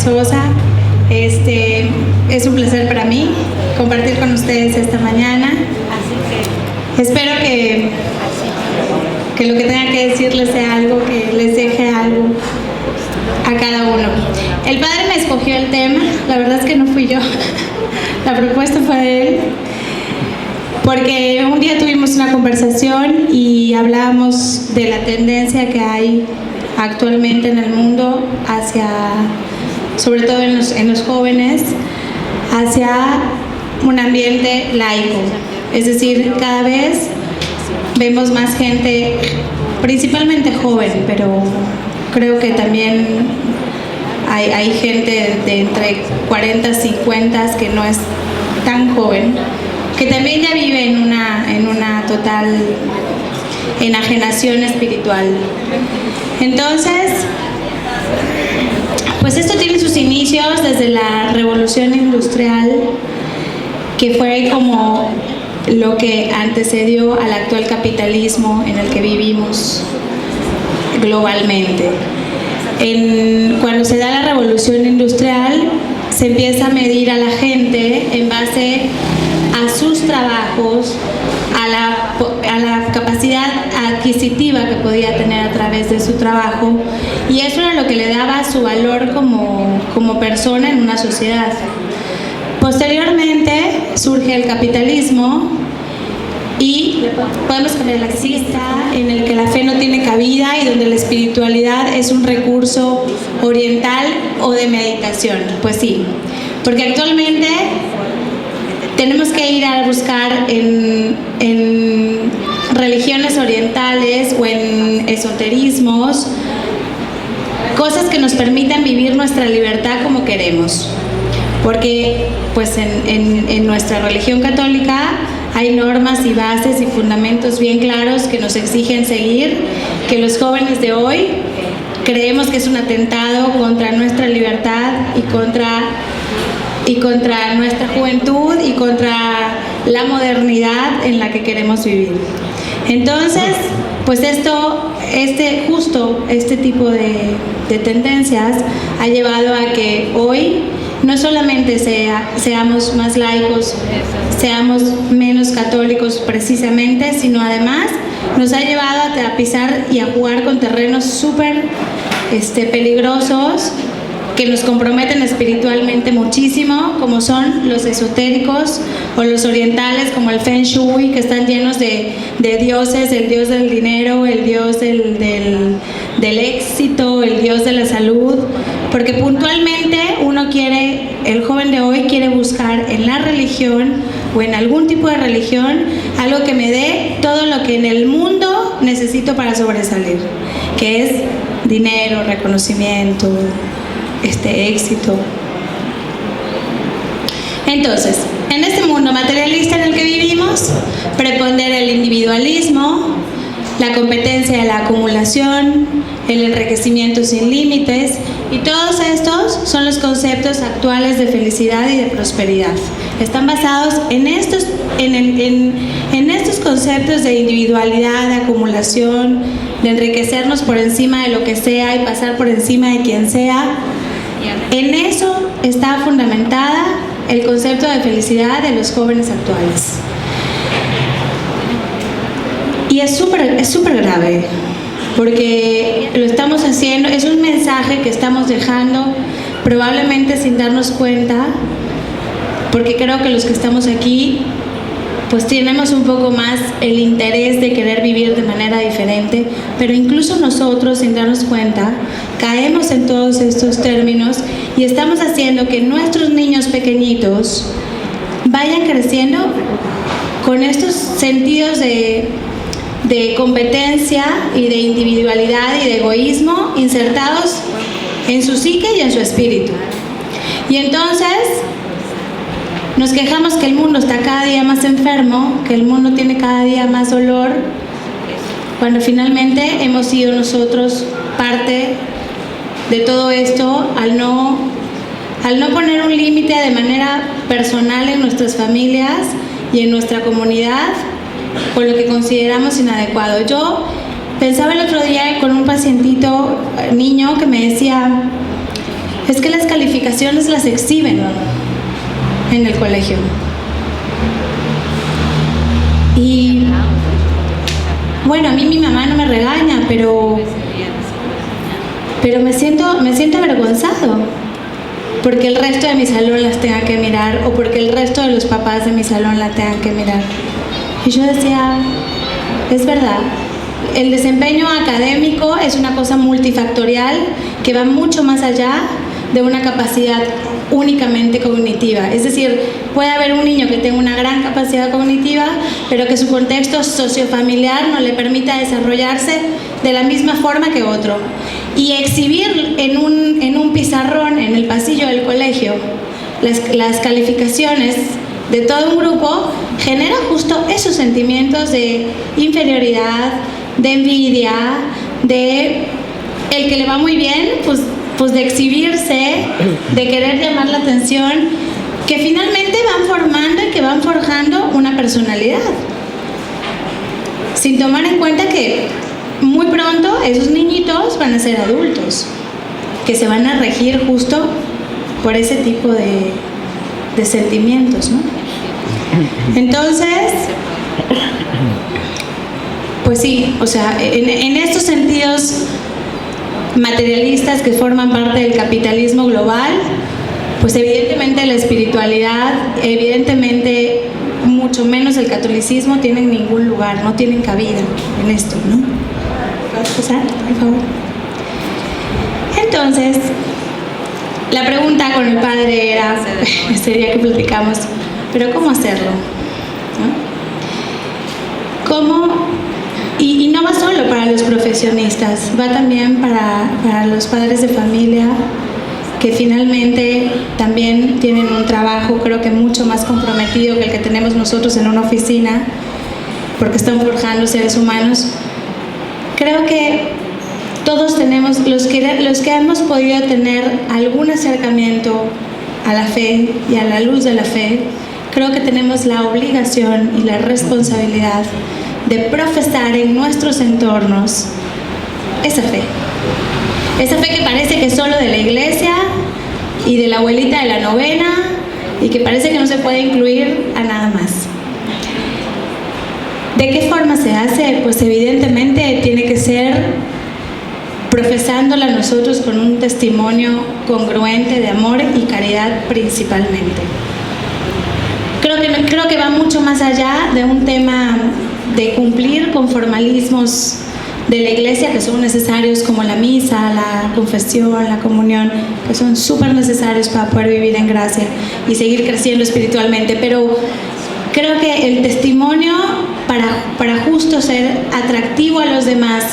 Sosa. Es un placer para mí compartir con ustedes esta mañana. Espero que lo que tenga que decirles sea algo que les deje algo a cada uno. El padre me escogió el tema, la verdad es que no fui yo, la propuesta fue de él, porque un día tuvimos una conversación y hablábamos de la tendencia que hay actualmente en el mundo hacia, sobre todo en los jóvenes, hacia un ambiente laico. Es decir, cada vez vemos más gente, principalmente joven, pero creo que también hay gente de entre 40 y 50 que no es tan joven, que también ya vive en una total enajenación espiritual. Entonces, pues esto tiene sus inicios desde la revolución industrial, que fue como lo que antecedió al actual capitalismo en el que vivimos globalmente. Cuando se da la revolución industrial, se empieza a medir a la gente en base a sus trabajos, a la capacidad adquisitiva que podía tener a través de su trabajo, y eso era lo que le daba su valor como persona en una sociedad. Posteriormente surge el capitalismo y podemos cambiar la cista en el que la fe no tiene cabida y donde la espiritualidad es un recurso oriental o de meditación. Pues sí, porque actualmente tenemos que ir a buscar en religiones orientales o en esoterismos cosas que nos permitan vivir nuestra libertad como queremos. Porque pues en nuestra religión católica hay normas y bases y fundamentos bien claros que nos exigen seguir, que los jóvenes de hoy creemos que es un atentado contra nuestra libertad y contra nuestra juventud y contra la modernidad en la que queremos vivir. Entonces, pues este tipo de tendencias ha llevado a que hoy no solamente seamos más laicos, seamos menos católicos precisamente, sino además nos ha llevado a pisar y a jugar con terrenos súper peligrosos que nos comprometen espiritualmente muchísimo, como son los esotéricos o los orientales, como el Feng Shui, que están llenos de dioses, el dios del dinero, el dios del éxito, el dios de la salud, porque puntualmente el joven de hoy quiere buscar en la religión o en algún tipo de religión algo que me dé todo lo que en el mundo necesito para sobresalir, que es dinero, reconocimiento, éxito. Entonces, en este mundo materialista en el que vivimos, prepondera el individualismo, la competencia de la acumulación, el enriquecimiento sin límites, y todos estos son los conceptos actuales de felicidad y de prosperidad. Están basados en estos conceptos de individualidad, de acumulación, de enriquecernos por encima de lo que sea y pasar por encima de quien sea. En eso está fundamentada el concepto de felicidad de los jóvenes actuales. Y es súper grave, porque lo estamos haciendo, es un mensaje que estamos dejando probablemente sin darnos cuenta, porque creo que los que estamos aquí pues tenemos un poco más el interés de querer vivir de manera diferente, pero incluso nosotros, sin darnos cuenta, caemos en todos estos términos y estamos haciendo que nuestros niños pequeñitos vayan creciendo con estos sentidos de competencia y de individualidad y de egoísmo insertados en su psique y en su espíritu. Y entonces nos quejamos que el mundo está cada día más enfermo, que el mundo tiene cada día más dolor, cuando finalmente hemos sido nosotros parte de todo esto al no poner un límite de manera personal en nuestras familias y en nuestra comunidad por lo que consideramos inadecuado. Yo pensaba el otro día con un pacientito niño que me decía, es que las calificaciones las exhiben en el colegio. Y bueno, a mí mi mamá no me regaña, pero me siento avergonzado porque el resto de mi salón las tenga que mirar, o porque el resto de los papás de mi salón la tengan que mirar. Y yo decía, es verdad, el desempeño académico es una cosa multifactorial que va mucho más allá de una capacidad únicamente cognitiva. Es decir, puede haber un niño que tenga una gran capacidad cognitiva, pero que su contexto sociofamiliar no le permita desarrollarse de la misma forma que otro. Y exhibir en un pizarrón en el pasillo del colegio las calificaciones de todo un grupo genera justo esos sentimientos de inferioridad, de envidia, de el que le va muy bien, pues de exhibirse, de querer llamar la atención, que finalmente van formando y que van forjando una personalidad, sin tomar en cuenta que muy pronto esos niñitos van a ser adultos, que se van a regir justo por ese tipo de sentimientos, ¿no? Entonces, pues sí, o sea, en estos sentidos materialistas que forman parte del capitalismo global, pues evidentemente la espiritualidad, evidentemente mucho menos el catolicismo tienen ningún lugar, no tienen cabida en esto, ¿no? ¿Puedes pasar, por favor? Entonces, la pregunta con el padre era, ese día que platicamos, pero ¿cómo hacerlo? ¿No? ¿Cómo? Y no va solo para los profesionistas, va también para los padres de familia, que finalmente también tienen un trabajo, creo que mucho más comprometido que el que tenemos nosotros en una oficina, porque están forjando seres humanos. Creo que todos tenemos, los que hemos podido tener algún acercamiento a la fe y a la luz de la fe, creo que tenemos la obligación y la responsabilidad de profesar en nuestros entornos esa fe que parece que es solo de la iglesia y de la abuelita de la novena y que parece que no se puede incluir a nada más. ¿De qué forma se hace? Pues evidentemente tiene que ser profesándola nosotros con un testimonio congruente de amor y caridad principalmente. Creo que va mucho más allá de un tema de cumplir con formalismos de la iglesia que son necesarios, como la misa, la confesión, la comunión, que son súper necesarios para poder vivir en gracia y seguir creciendo espiritualmente. Pero creo que el testimonio para justo ser atractivo a los demás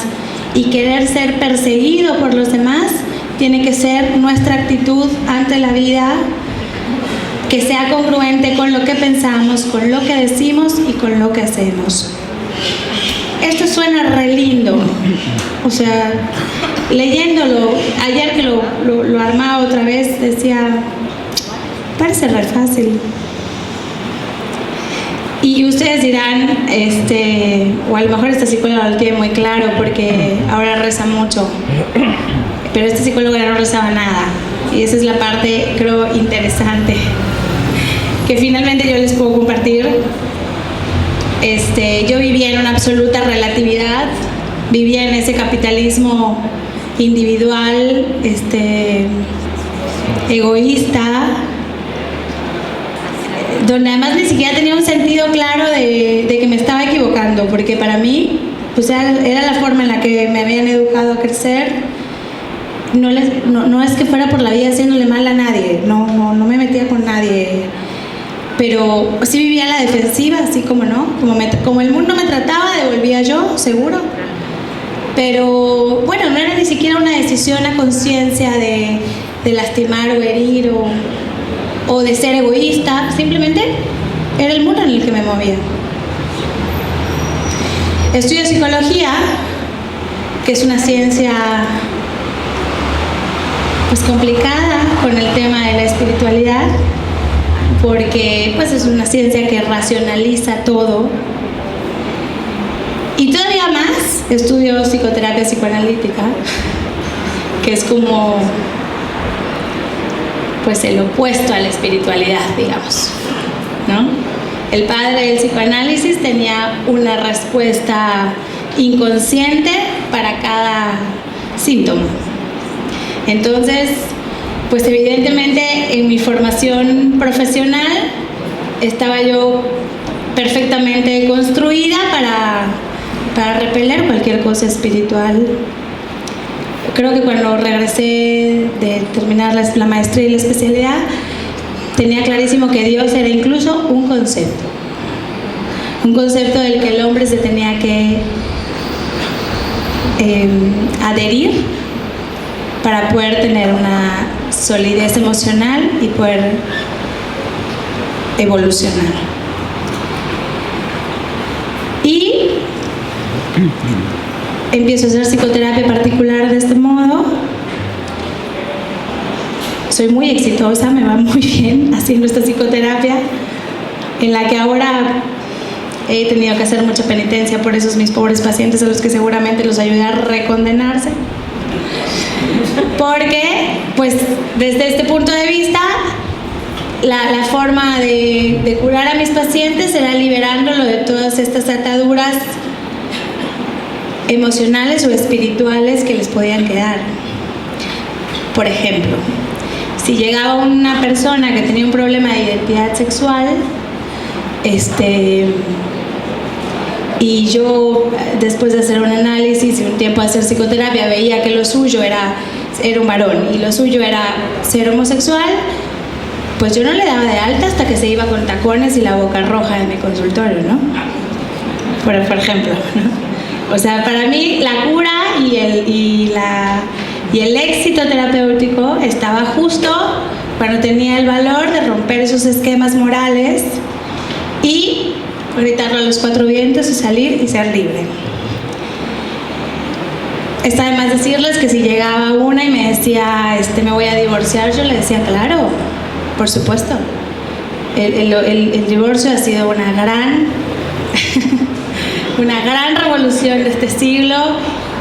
y querer ser perseguido por los demás tiene que ser nuestra actitud ante la vida, que sea congruente con lo que pensamos, con lo que decimos y con lo que hacemos. Esto suena re lindo, o sea, leyéndolo, ayer que lo armaba otra vez, decía, parece re fácil. Y ustedes dirán, o a lo mejor esta psicóloga lo tiene muy claro porque ahora reza mucho, pero este psicólogo ya no rezaba nada, y esa es la parte, creo, interesante, que finalmente yo les puedo compartir. Yo vivía en una absoluta relatividad, vivía en ese capitalismo individual, egoísta, donde además ni siquiera tenía un sentido claro de que me estaba equivocando, porque para mí pues era la forma en la que me habían educado a crecer. No es que fuera por la vida haciéndole mal a nadie, no me metía con nadie, pero sí vivía a la defensiva, así como no, como el mundo me trataba, devolvía yo, seguro. Pero bueno, no era ni siquiera una decisión a conciencia de lastimar o herir o de ser egoísta, simplemente era el mundo en el que me movía. Estudio psicología, que es una ciencia pues complicada con el tema de la espiritualidad, porque pues es una ciencia que racionaliza todo. Y todavía más, estudio psicoterapia psicoanalítica, que es como pues el opuesto a la espiritualidad, digamos, ¿no? El padre del psicoanálisis tenía una respuesta inconsciente para cada síntoma. Entonces, pues evidentemente en mi formación profesional estaba yo perfectamente construida para repeler cualquier cosa espiritual. Creo que cuando regresé de terminar la maestría y la especialidad, tenía clarísimo que Dios era incluso un concepto del que el hombre se tenía que adherir para poder tener una solidez emocional y poder evolucionar. Y empiezo a hacer psicoterapia particular de este modo. Soy muy exitosa, me va muy bien haciendo esta psicoterapia, en la que ahora he tenido que hacer mucha penitencia por esos mis pobres pacientes a los que seguramente los ayudé a recondenarse. Porque, pues, desde este punto de vista, la forma de curar a mis pacientes era liberándolo de todas estas ataduras emocionales o espirituales que les podían quedar. Por ejemplo, si llegaba una persona que tenía un problema de identidad sexual, y yo, después de hacer un análisis y un tiempo de hacer psicoterapia, veía que lo suyo era un varón y lo suyo era ser homosexual, pues yo no le daba de alta hasta que se iba con tacones y la boca roja en mi consultorio, ¿no? Por ejemplo, ¿no? O sea, para mí la cura y el éxito terapéutico estaba justo cuando tenía el valor de romper esos esquemas morales y gritarlo a los cuatro vientos y salir y ser libre. Está de más decirles que si llegaba una y me decía, me voy a divorciar, yo le decía, claro, por supuesto. El divorcio ha sido una gran revolución de este siglo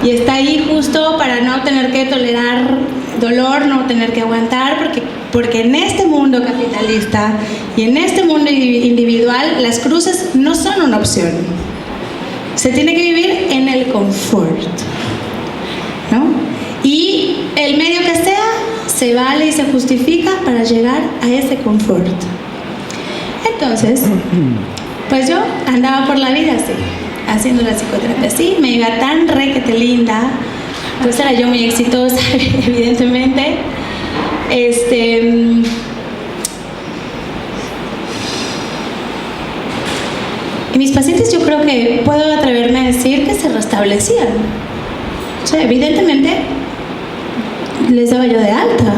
y está ahí justo para no tener que tolerar dolor, no tener que aguantar, porque en este mundo capitalista y en este mundo individual las cruces no son una opción. Se tiene que vivir en el confort, ¿no? Y el medio que sea se vale y se justifica para llegar a ese confort. Entonces, pues yo andaba por la vida así, haciendo la psicoterapia así, me iba tan requete linda, pues era yo muy exitosa, evidentemente. Y mis pacientes, yo creo que puedo atreverme a decir que se restablecían. O sea, evidentemente les daba yo de alta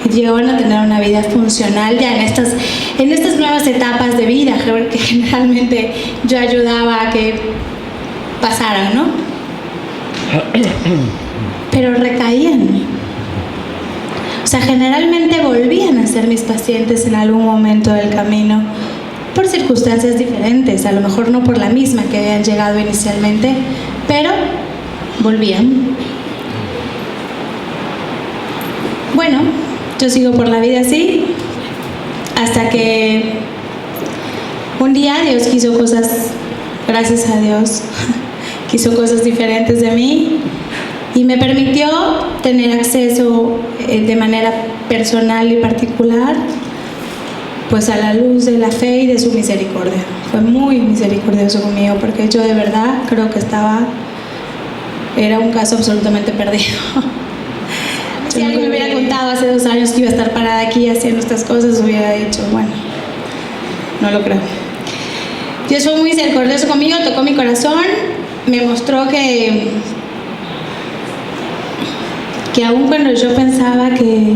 y llegaban a tener una vida funcional ya en estas nuevas etapas de vida que generalmente yo ayudaba a que pasaran, ¿no? Pero recaían. O sea, generalmente volvían a ser mis pacientes en algún momento del camino por circunstancias diferentes, a lo mejor no por la misma que habían llegado inicialmente, pero volvían. Bueno, yo sigo por la vida así hasta que un día Dios quiso cosas, gracias a Dios, quiso cosas diferentes de mí y me permitió tener acceso de manera personal y particular pues a la luz de la fe y de su misericordia. Fue muy misericordioso conmigo porque yo de verdad creo que era un caso absolutamente perdido. Si alguien me hubiera contado hace 2 años que iba a estar parada aquí haciendo estas cosas, hubiera dicho, bueno, no lo creo. Dios fue muy misericordioso conmigo, tocó mi corazón, me mostró que aun cuando yo pensaba que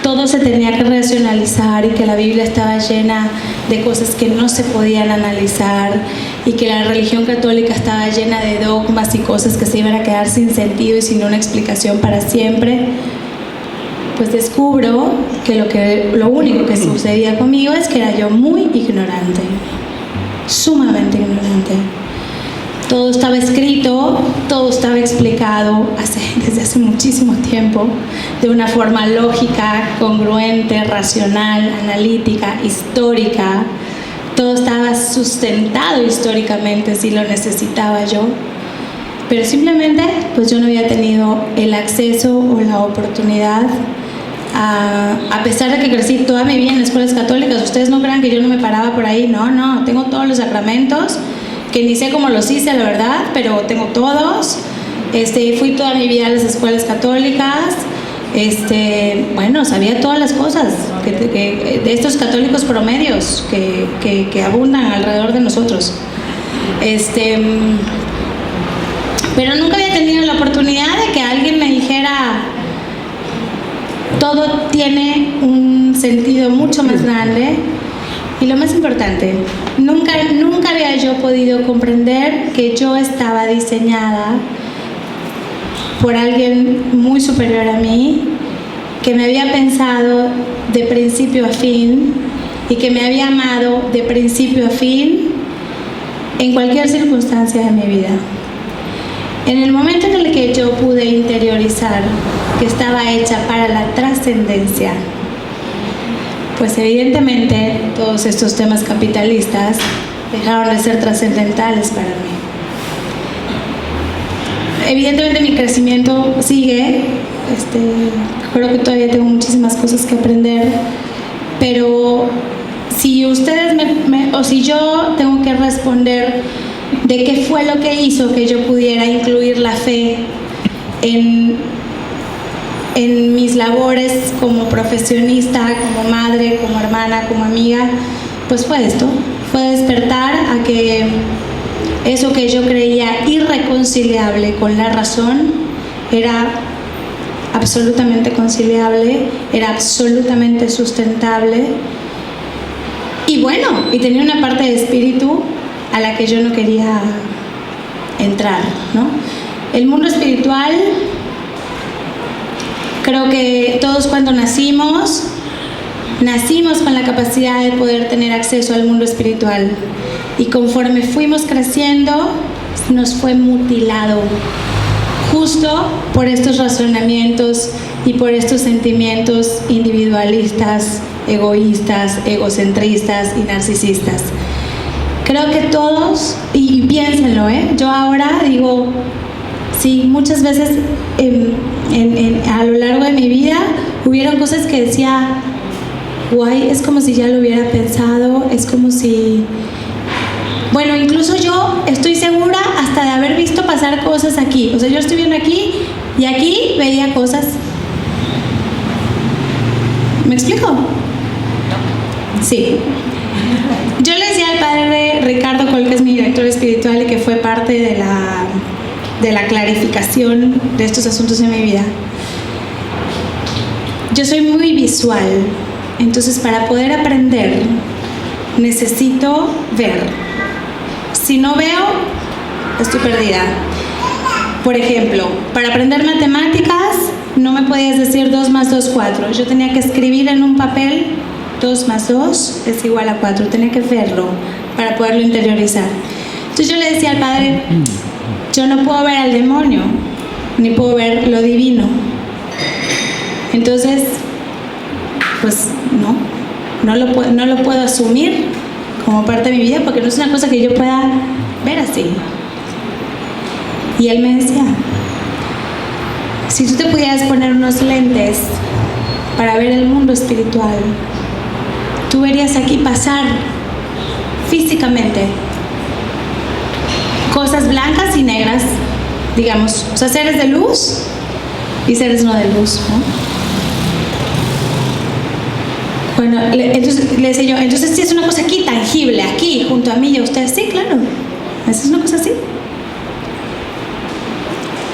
todo se tenía que racionalizar y que la Biblia estaba llena de cosas que no se podían analizar y que la religión católica estaba llena de dogmas y cosas que se iban a quedar sin sentido y sin una explicación para siempre, pues descubro que lo único que sucedía conmigo es que era yo muy ignorante, sumamente ignorante. Todo estaba escrito, todo estaba explicado desde hace muchísimo tiempo, de una forma lógica, congruente, racional, analítica, histórica. Todo estaba sustentado históricamente si lo necesitaba yo. Pero simplemente, pues yo no había tenido el acceso o la oportunidad, a pesar de que crecí toda mi vida en escuelas católicas. Ustedes no crean que yo no me paraba por ahí, no, tengo todos los sacramentos, que ni sé cómo los hice, la verdad, pero tengo todos. Fui toda mi vida a las escuelas católicas. Bueno, sabía todas las cosas de estos católicos promedios que abundan alrededor de nosotros. Pero nunca había tenido la oportunidad de que alguien me dijera: todo tiene un sentido mucho más grande. Y lo más importante, nunca había yo podido comprender que yo estaba diseñada por alguien muy superior a mí, que me había pensado de principio a fin y que me había amado de principio a fin en cualquier circunstancia de mi vida. En el momento en el que yo pude interiorizar que estaba hecha para la trascendencia, pues evidentemente todos estos temas capitalistas dejaron de ser trascendentales para mí. Evidentemente mi crecimiento sigue, creo que todavía tengo muchísimas cosas que aprender, pero si ustedes o si yo tengo que responder de qué fue lo que hizo que yo pudiera incluir la fe en mis labores como profesionista, como madre, como hermana, como amiga, pues fue esto, fue despertar a que eso que yo creía irreconciliable con la razón era absolutamente conciliable, era absolutamente sustentable y bueno, y tenía una parte de espíritu a la que yo no quería entrar, ¿no? El mundo espiritual, creo que todos cuando nacimos con la capacidad de poder tener acceso al mundo espiritual y conforme fuimos creciendo nos fue mutilado justo por estos razonamientos y por estos sentimientos individualistas, egoístas, egocentristas y narcisistas. Creo que todos, y piénsenlo, yo ahora digo, sí, muchas veces a lo largo de mi vida hubieron cosas que decía, guay, es como si ya lo hubiera pensado, es como si... Bueno, incluso yo estoy segura hasta de haber visto pasar cosas aquí. O sea, yo estoy viendo aquí y aquí veía cosas. ¿Me explico? Sí. Yo le decía al padre Ricardo Col, que es mi director espiritual y que fue parte de la clarificación de estos asuntos en mi vida. Yo soy muy visual, entonces para poder aprender necesito ver. Si no veo, estoy perdida. Por ejemplo, para aprender matemáticas no me podías decir 2 más 2, 4. Yo tenía que escribir en un papel 2 más 2 es igual a 4. Tenía que verlo para poderlo interiorizar. Entonces yo le decía al padre, yo no puedo ver al demonio, ni puedo ver lo divino. Entonces, pues no lo puedo asumir como parte de mi vida porque no es una cosa que yo pueda ver así. Y él me decía, si tú te pudieras poner unos lentes para ver el mundo espiritual, tú verías aquí pasar físicamente cosas blancas y negras, digamos, o sea, seres de luz y seres no de luz, ¿no? Bueno, entonces le decía yo, entonces sí es una cosa aquí tangible, aquí, junto a mí y a ustedes. Sí, claro, es una cosa así.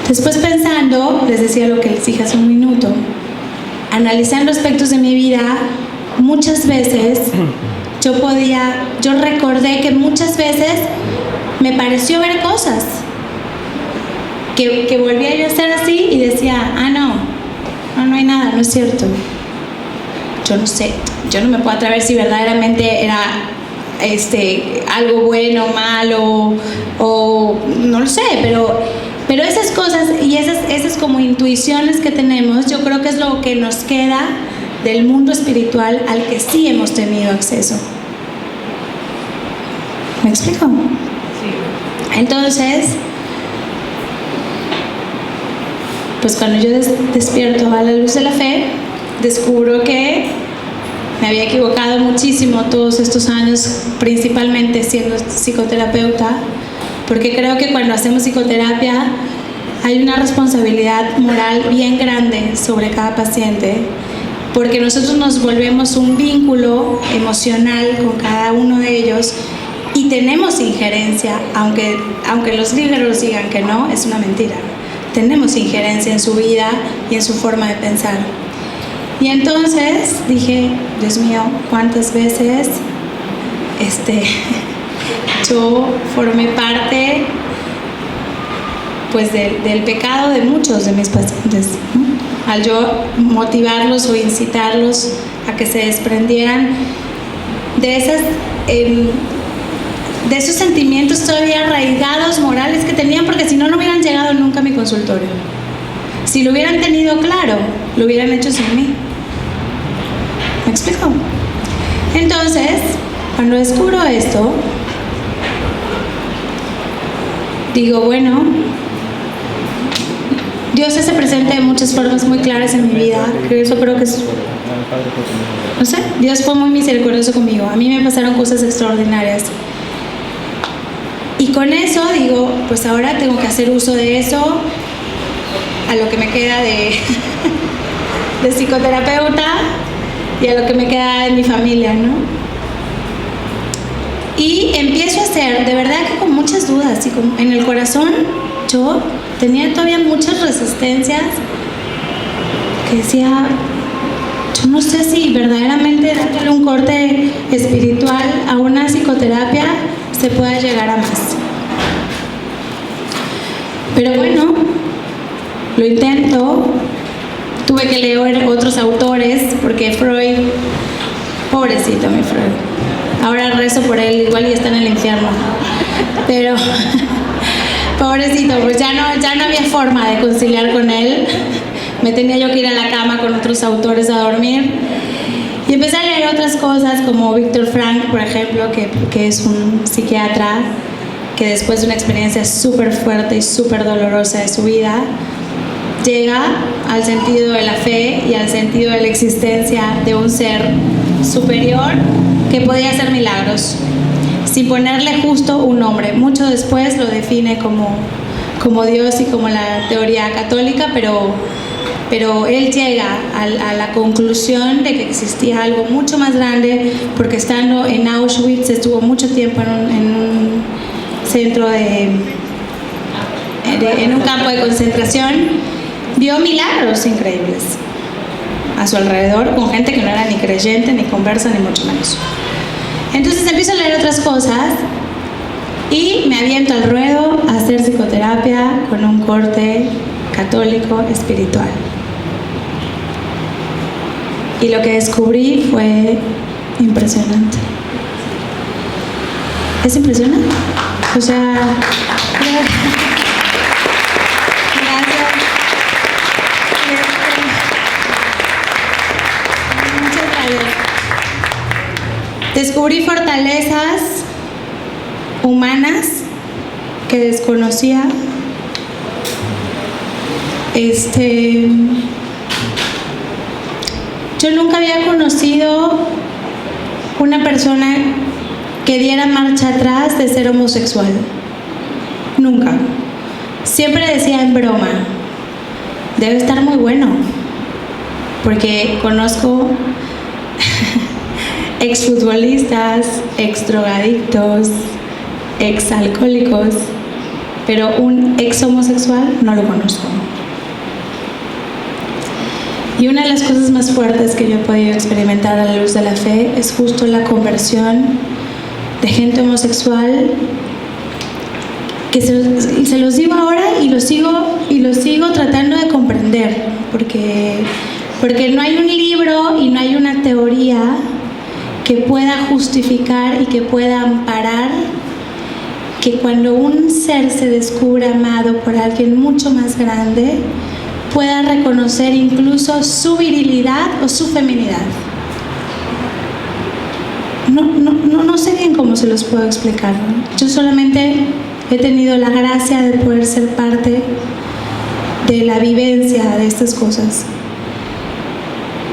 Después pensando, les decía lo que les dije hace un minuto, analizando aspectos de mi vida, muchas veces yo recordé que muchas veces me pareció ver cosas que volvía yo a hacer así y decía, no hay nada, no es cierto. Yo no sé, yo no me puedo atrever si verdaderamente era algo bueno, malo, o no lo sé, pero esas cosas y esas como intuiciones que tenemos, yo creo que es lo que nos queda del mundo espiritual al que sí hemos tenido acceso. ¿Me explico? Sí. Entonces, pues cuando yo despierto a la luz de la fe, descubro que me había equivocado muchísimo todos estos años, principalmente siendo psicoterapeuta, porque creo que cuando hacemos psicoterapia hay una responsabilidad moral bien grande sobre cada paciente, porque nosotros nos volvemos un vínculo emocional con cada uno de ellos y tenemos injerencia, aunque los libros digan que no, es una mentira. Tenemos injerencia en su vida y en su forma de pensar. Y entonces dije, Dios mío, ¿cuántas veces yo formé parte pues del pecado de muchos de mis pacientes, ¿no? Al yo motivarlos o incitarlos a que se desprendieran de esos sentimientos todavía arraigados morales que tenían, porque si no, no hubieran llegado nunca a mi consultorio. Si lo hubieran tenido claro, lo hubieran hecho sin mí. ¿Me explico? Entonces, cuando descubro esto, digo, bueno, Dios se presenta de muchas formas muy claras en mi vida. Eso creo que es... No sé, Dios fue muy misericordioso conmigo. A mí me pasaron cosas extraordinarias. Y con eso digo, pues ahora tengo que hacer uso de eso a lo que me queda de psicoterapeuta y a lo que me queda de mi familia, ¿no? Y empiezo a hacer, de verdad que con muchas dudas y en el corazón yo tenía todavía muchas resistencias que decía, yo no sé si verdaderamente dándole un corte espiritual a una psicoterapia se pueda llegar a más. Pero bueno, lo intento. Tuve que leer otros autores porque Freud, pobrecito mi Freud, ahora rezo por él, igual y está en el infierno, pero pobrecito, pues ya no había forma de conciliar con él. Me tenía yo que ir a la cama con otros autores a dormir. Y empecé a leer otras cosas como Viktor Frankl, por ejemplo, que es un psiquiatra que después de una experiencia súper fuerte y súper dolorosa de su vida, llega al sentido de la fe y al sentido de la existencia de un ser superior que podía hacer milagros, sin ponerle justo un nombre. Mucho después lo define como Dios y como la teoría católica, pero él llega a la conclusión de que existía algo mucho más grande, porque estando en Auschwitz estuvo mucho tiempo en un centro en un campo de concentración, vio milagros increíbles a su alrededor con gente que no era ni creyente, ni conversa, ni mucho menos. Entonces empiezo a leer otras cosas y me aviento al ruedo a hacer psicoterapia con un corte católico espiritual. Y lo que descubrí fue impresionante. ¿Es impresionante? O sea, gracias. Muchas gracias. Descubrí fortalezas humanas que desconocía. Yo nunca había conocido una persona que diera marcha atrás de ser homosexual. Nunca. Siempre decía en broma, debe estar muy bueno, porque conozco exfutbolistas, exdrogadictos, exalcohólicos, pero un ex homosexual no lo conozco. Y una de las cosas más fuertes que yo he podido experimentar a la luz de la fe es justo la conversión de gente homosexual, que se los digo ahora y lo sigo tratando de comprender, porque no hay un libro y no hay una teoría que pueda justificar y que pueda amparar que cuando un ser se descubre amado por alguien mucho más grande, pueda reconocer incluso su virilidad o su feminidad. No sé bien cómo se los puedo explicar, ¿no? Yo solamente he tenido la gracia de poder ser parte de la vivencia de estas cosas.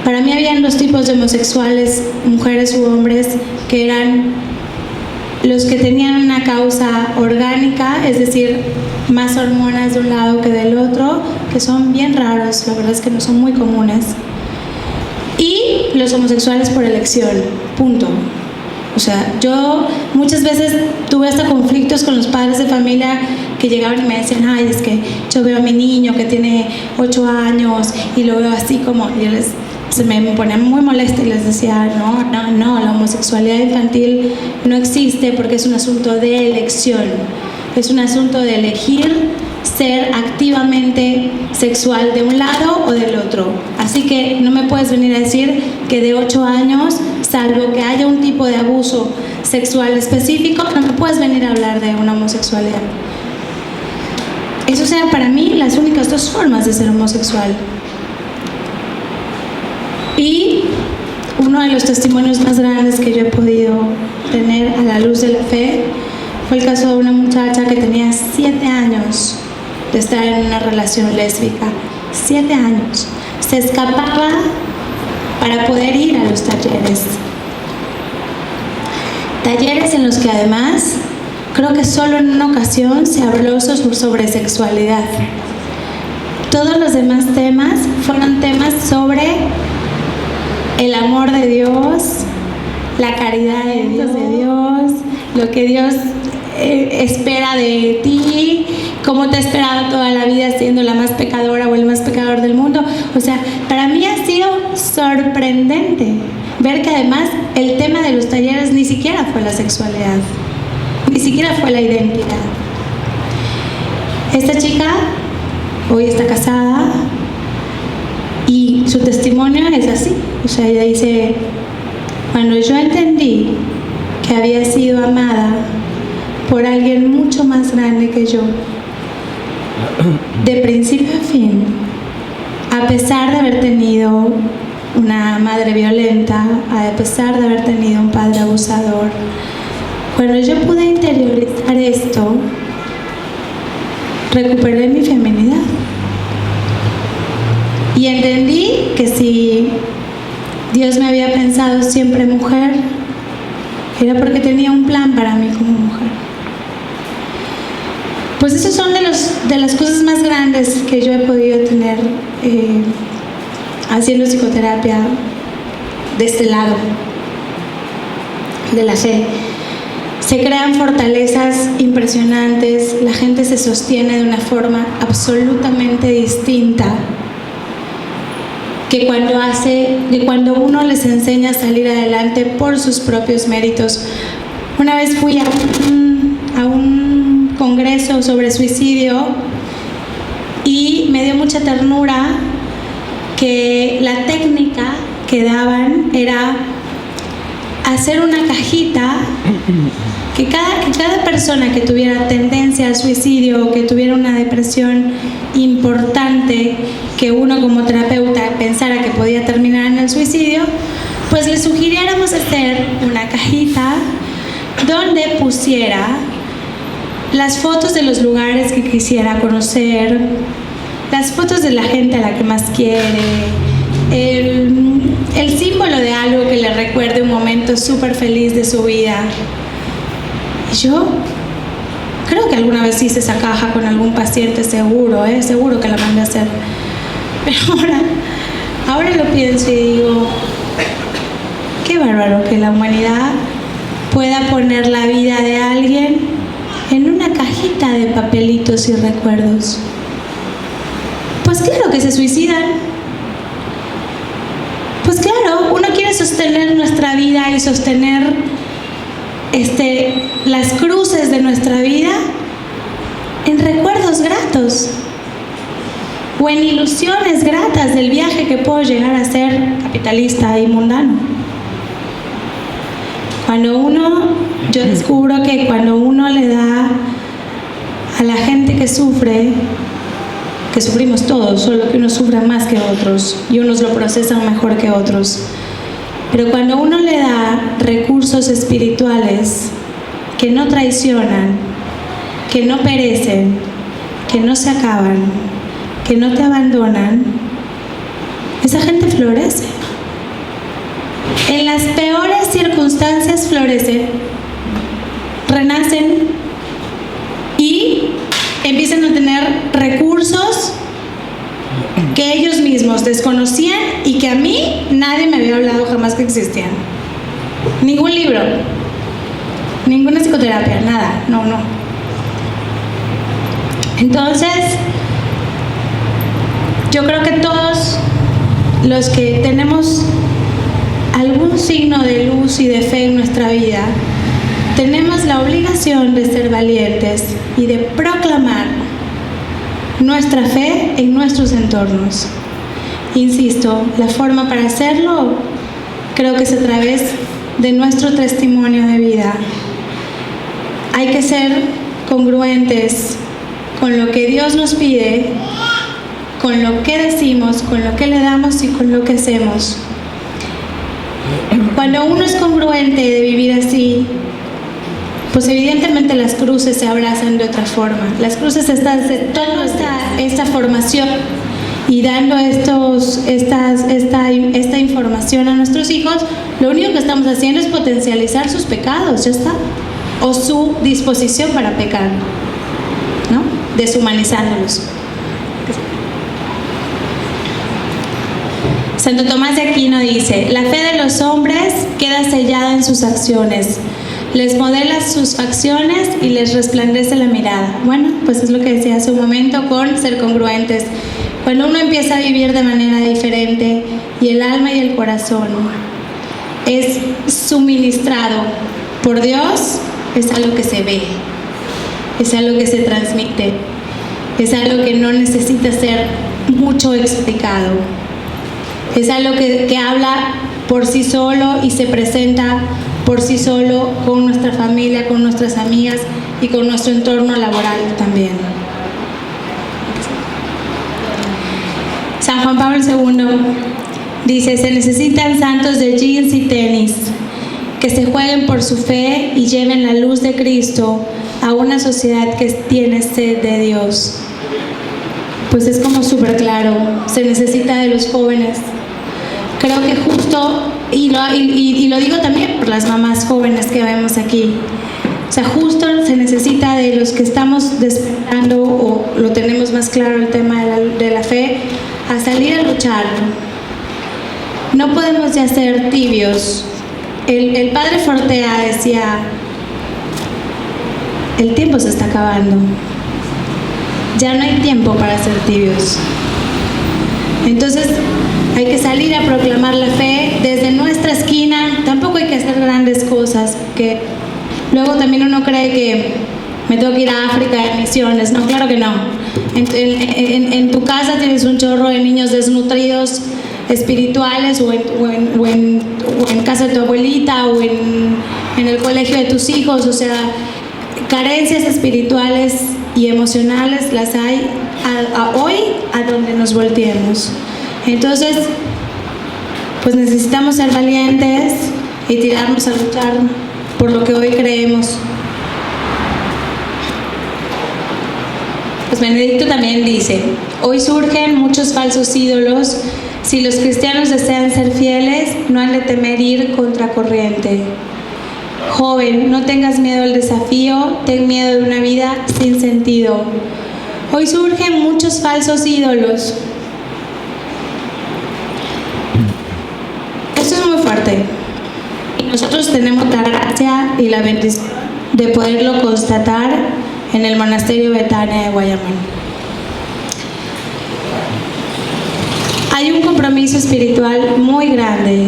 Para mí habían dos tipos de homosexuales, mujeres u hombres, que eran los que tenían una causa orgánica, es decir, más hormonas de un lado que del otro, que son bien raros, la verdad es que no son muy comunes, y los homosexuales por elección, punto. O sea, yo muchas veces tuve hasta conflictos con los padres de familia que llegaban y me decían, ay, es que yo veo a mi niño que tiene 8 años y lo veo así como, y se me ponía muy molesta y les decía, no, la homosexualidad infantil no existe porque es un asunto de elección, es un asunto de elegir ser activamente sexual de un lado o del otro. Así que no me puedes venir a decir que de 8 años, salvo que haya un tipo de abuso sexual específico, no me puedes venir a hablar de una homosexualidad. Eso sean para mí las únicas dos formas de ser homosexual. Y uno de los testimonios más grandes que yo he podido tener a la luz de la fe fue el caso de una muchacha que tenía 7 años de estar en una relación lésbica. 7 años. Se escapaba para poder ir a los talleres. Talleres en los que además, creo que solo en una ocasión se habló sobre sexualidad. Todos los demás temas fueron temas sobre el amor de Dios, la caridad de Dios, lo que Dios espera de ti, cómo te ha esperado toda la vida siendo la más pecadora o el más pecador del mundo. O sea, para mí ha sido sorprendente ver que además el tema de los talleres ni siquiera fue la sexualidad, ni siquiera fue la identidad. Esta chica hoy está casada y su testimonio es así. O sea, ella dice, cuando yo entendí que había sido amada por alguien mucho más grande que yo, de principio a fin, a pesar de haber tenido una madre violenta, a pesar de haber tenido un padre abusador, cuando yo pude interiorizar esto, recuperé mi feminidad. Y entendí que si Dios me había pensado siempre mujer, era porque tenía un plan para mí como mujer. Pues esos son de las cosas más grandes que yo he podido tener haciendo psicoterapia de este lado de la fe. Se crean fortalezas impresionantes, la gente se sostiene de una forma absolutamente distinta que cuando uno les enseña a salir adelante por sus propios méritos. Una vez fui a un congreso sobre suicidio y me dio mucha ternura que la técnica que daban era hacer una cajita que cada persona que tuviera tendencia al suicidio o que tuviera una depresión importante, que uno como terapeuta pensara que podía terminar en el suicidio, pues le sugiriéramos hacer una cajita donde pusiera las fotos de los lugares que quisiera conocer, las fotos de la gente a la que más quiere, el símbolo de algo que le recuerde un momento súper feliz de su vida. Y yo creo que alguna vez hice esa caja con algún paciente, seguro que la mandé a hacer. Pero ahora lo pienso y digo, qué bárbaro que la humanidad pueda poner la vida de alguien en una cajita de papelitos y recuerdos. Pues claro que se suicidan. Pues claro, uno quiere sostener nuestra vida y sostener las cruces de nuestra vida en recuerdos gratos o en ilusiones gratas del viaje que puedo llegar a ser capitalista y mundano. Yo descubro que cuando uno le da a la gente que sufre, que sufrimos todos, solo que unos sufren más que otros y unos lo procesan mejor que otros, pero cuando uno le da recursos espirituales que no traicionan, que no perecen, que no se acaban, que no te abandonan, esa gente florece. En las peores circunstancias florecen, renacen y empiezan a tener recursos que ellos mismos desconocían y que a mí nadie me había hablado jamás que existían. Ningún libro, ninguna psicoterapia, nada, no. Entonces, yo creo que todos los que tenemos algún signo de luz y de fe en nuestra vida, tenemos la obligación de ser valientes y de proclamar nuestra fe en nuestros entornos. Insisto, la forma para hacerlo creo que es a través de nuestro testimonio de vida. Hay que ser congruentes con lo que Dios nos pide, con lo que decimos, con lo que le damos y con lo que hacemos. Cuando uno es congruente de vivir así, pues evidentemente las cruces se abrazan de otra forma. Las cruces están toda esta formación y dando esta información a nuestros hijos, lo único que estamos haciendo es potencializar sus pecados, ya está, o su disposición para pecar, ¿no? Deshumanizándolos. Santo Tomás de Aquino dice: la fe de los hombres queda sellada en sus acciones, les modela sus facciones y les resplandece la mirada. Bueno, pues es lo que decía hace un momento con ser congruentes. Cuando uno empieza a vivir de manera diferente y el alma y el corazón es suministrado por Dios, es algo que se ve, es algo que se transmite, es algo que no necesita ser mucho explicado, es algo que habla por sí solo y se presenta por sí solo con nuestra familia, con nuestras amigas y con nuestro entorno laboral también. San Juan Pablo II dice: se necesitan santos de jeans y tenis que se jueguen por su fe y lleven la luz de Cristo a una sociedad que tiene sed de Dios. Pues es como súper claro, se necesita de los jóvenes. Creo que justo, y lo digo también por las mamás jóvenes que vemos aquí, o sea, justo se necesita de los que estamos despertando o lo tenemos más claro el tema de la fe, a salir a luchar. No podemos ya ser tibios. El padre Fortea decía: el tiempo se está acabando, ya no hay tiempo para ser tibios. Entonces hay que salir a proclamar la fe desde nuestra esquina. Tampoco hay que hacer grandes cosas, que luego también uno cree que me tengo que ir a África de misiones. No, claro que no. En tu casa tienes un chorro de niños desnutridos espirituales, o en casa de tu abuelita, o en el colegio de tus hijos. O sea, carencias espirituales y emocionales las hay hoy a donde nos volteemos. Entonces, pues necesitamos ser valientes y tirarnos a luchar por lo que hoy creemos. Pues Benedicto también dice: hoy surgen muchos falsos ídolos. Si los cristianos desean ser fieles, no han de temer ir contracorriente. Joven, no tengas miedo al desafío, ten miedo de una vida sin sentido. Hoy surgen muchos falsos ídolos. Esto es muy fuerte. Y nosotros tenemos la gracia y la bendición de poderlo constatar en el monasterio Betania de Guayamán. Hay un compromiso espiritual muy grande,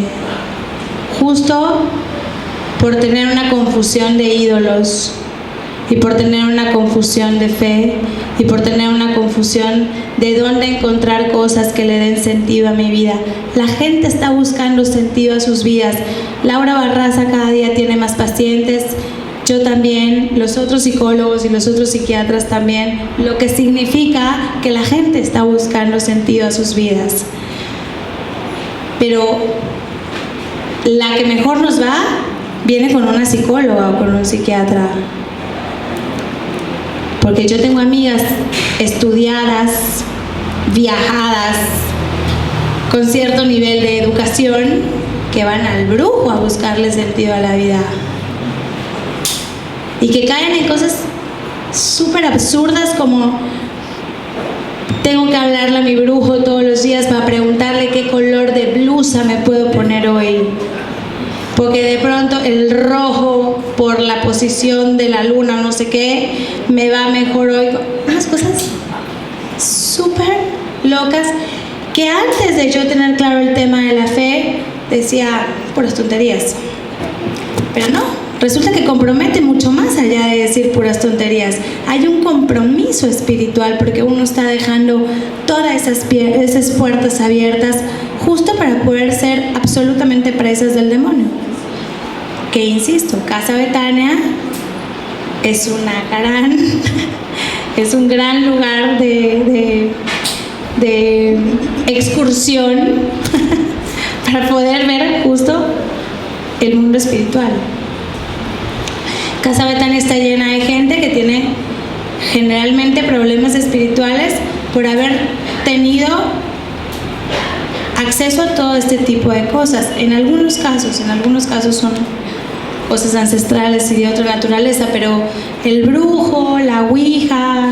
justo por tener una confusión de ídolos y por tener una confusión de fe y por tener una confusión de dónde encontrar cosas que le den sentido a mi vida. La gente está buscando sentido a sus vidas. Laura Barraza cada día tiene más pacientes, yo también, los otros psicólogos y los otros psiquiatras también, lo que significa que la gente está buscando sentido a sus vidas. Pero la que mejor nos va viene con una psicóloga o con un psiquiatra. Porque yo tengo amigas estudiadas, viajadas, con cierto nivel de educación, que van al brujo a buscarle sentido a la vida. Y que caen en cosas súper absurdas como: tengo que hablarle a mi brujo todos los días para preguntarle qué color de blusa me puedo poner hoy. Porque de pronto el rojo, por la posición de la luna o no sé qué, me va mejor hoy. Unas cosas súper locas que antes de yo tener claro el tema de la fe, decía puras tonterías. Pero no, resulta que compromete mucho más allá de decir puras tonterías. Hay un compromiso espiritual porque uno está dejando todas esas puertas abiertas justo para poder ser absolutamente presas del demonio. Que insisto, Casa Betania es es un gran lugar de excursión para poder ver justo el mundo espiritual. Casa Betania está llena de gente que tiene generalmente problemas espirituales por haber tenido acceso a todo este tipo de cosas. En algunos casos son cosas ancestrales y de otra naturaleza, pero el brujo, la ouija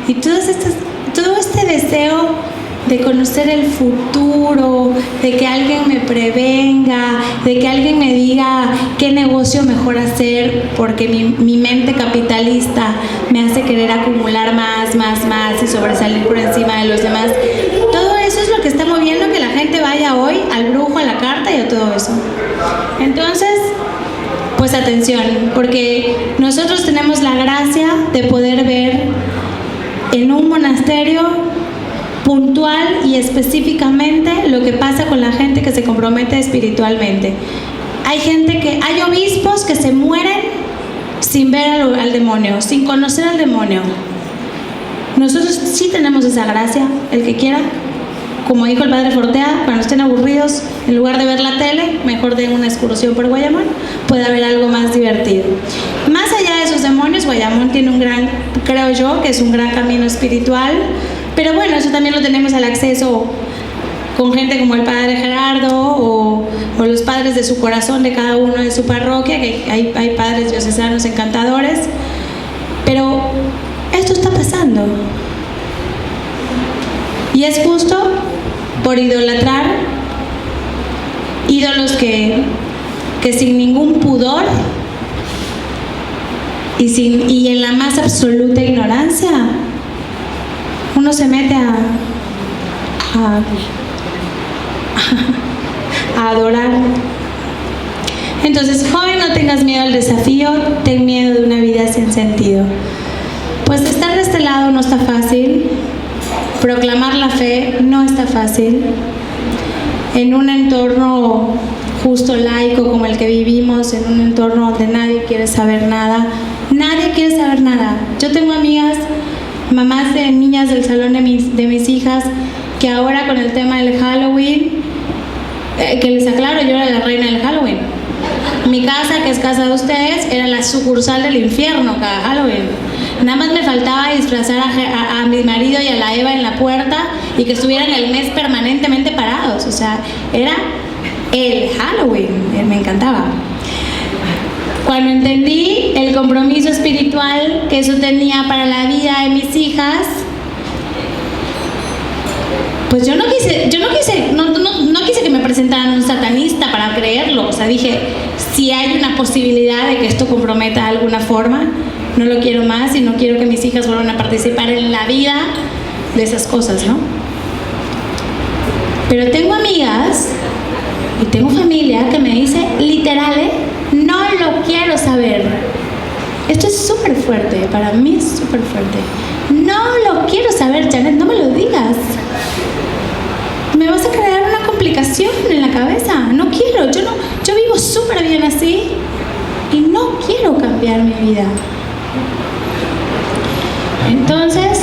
y todo este deseo de conocer el futuro, de que alguien me prevenga, de que alguien me diga qué negocio mejor hacer, porque mi mente capitalista me hace querer acumular más y sobresalir por encima de los demás. Todo eso es lo que está moviendo que la gente vaya hoy al brujo, a la carta y a todo eso. Entonces, pues atención, porque nosotros tenemos la gracia de poder ver en un monasterio puntual y específicamente lo que pasa con la gente que se compromete espiritualmente. Hay obispos que se mueren sin ver al demonio, sin conocer al demonio. Nosotros sí tenemos esa gracia, el que quiera. Como dijo el padre Fortea, cuando estén aburridos, en lugar de ver la tele, mejor den una excursión por Guayamón, puede haber algo más divertido. Más allá de esos demonios, Guayamón tiene creo yo, que es un gran camino espiritual, pero bueno, eso también lo tenemos al acceso con gente como el padre Gerardo o los padres de su corazón de cada uno de su parroquia, que hay padres diocesanos encantadores, pero esto está pasando. Y es justo por idolatrar ídolos que sin ningún pudor y en la más absoluta ignorancia uno se mete a adorar. Entonces, joven, no tengas miedo al desafío, ten miedo de una vida sin sentido. Pues estar de este lado no está fácil. Proclamar la fe no está fácil. En un entorno justo laico como el que vivimos, en un entorno donde nadie quiere saber nada. Nadie quiere saber nada. Yo tengo amigas, mamás de niñas del salón de mis hijas, que ahora con el tema del Halloween, que les aclaro, yo era la reina del Halloween. Mi casa, que es casa de ustedes, era la sucursal del infierno cada Halloween. Nada más me faltaba disfrazar a mi marido y a la Eva en la puerta y que estuvieran el mes permanentemente parados. O sea, era el Halloween. Me encantaba. Cuando entendí el compromiso espiritual que eso tenía para la vida de mis hijas, pues yo no quise que me presentaran un satanista para creerlo. O sea, dije, si hay una posibilidad de que esto comprometa de alguna forma, no lo quiero más y no quiero que mis hijas vuelvan a participar en la vida de esas cosas, ¿no? Pero tengo amigas y tengo familia que me dice, literal, no lo quiero saber. Esto es súper fuerte, para mí es súper fuerte. No lo quiero saber, Janet, no me lo digas. Me vas a crear una complicación en la cabeza. No quiero, yo vivo súper bien así y no quiero cambiar mi vida. Entonces,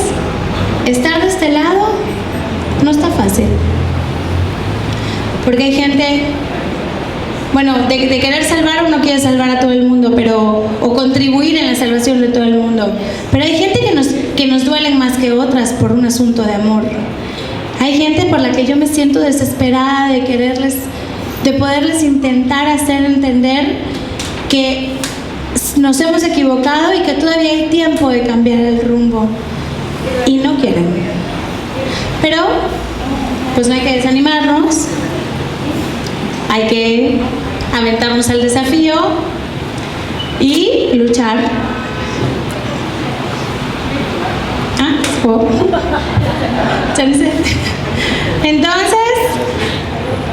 estar de este lado no está fácil. Porque hay gente, bueno, de querer salvar, uno quiere salvar a todo el mundo, o contribuir en la salvación de todo el mundo. Pero hay gente que nos duelen más que otras por un asunto de amor. Hay gente por la que yo me siento desesperada de poderles intentar hacer entender que nos hemos equivocado y que todavía hay tiempo de cambiar el rumbo. Y no quieren. Pero, pues no hay que desanimarnos. Hay que aventarnos al desafío y luchar. Entonces,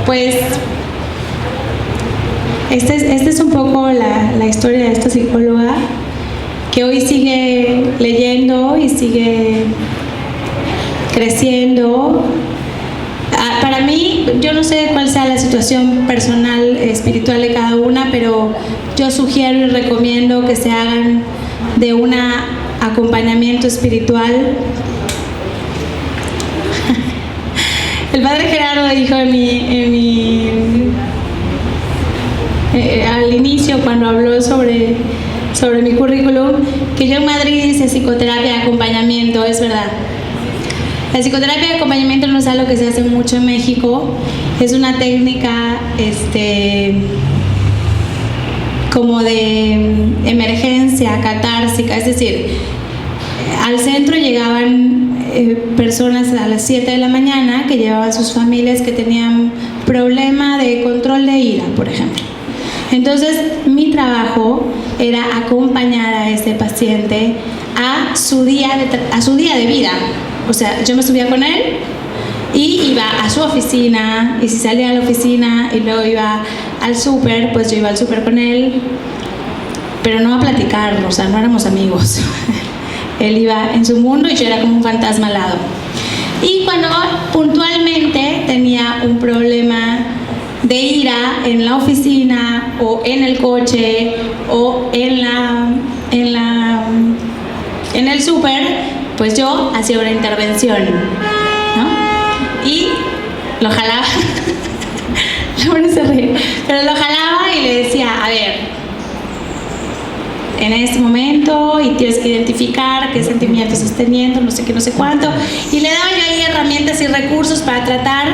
pues, esta es un poco la historia de esta psicóloga que hoy sigue leyendo y sigue creciendo. Para mí, yo no sé cuál sea la situación personal, espiritual de cada una, pero yo sugiero y recomiendo que se hagan de un acompañamiento espiritual. El padre Gerardo dijo al inicio, cuando habló sobre mi currículum, que yo en Madrid hice psicoterapia de acompañamiento. Es verdad. La psicoterapia de acompañamiento no es algo que se hace mucho en México. Es una técnica como de emergencia, catársica. Es decir, al centro llegaban personas a las 7 de la mañana que llevaban sus familias que tenían problema de control de ira, por ejemplo. Entonces, mi trabajo era acompañar a ese paciente a su día de vida. O sea, yo me subía con él y iba a su oficina, y si salía de la oficina y luego iba al súper, pues yo iba al súper con él, pero no a platicar, o sea, no éramos amigos. Él iba en su mundo y yo era como un fantasma al lado. Y cuando puntualmente tenía un problema de ira en la oficina o en el coche o en el súper, pues yo hacía una intervención, ¿no? Y lo jalaba, no se ríe, pero lo jalaba y le decía, a ver, en este momento, y tienes que identificar qué sentimientos estás teniendo, no sé qué, no sé cuánto, y le daba yo ahí herramientas y recursos para tratar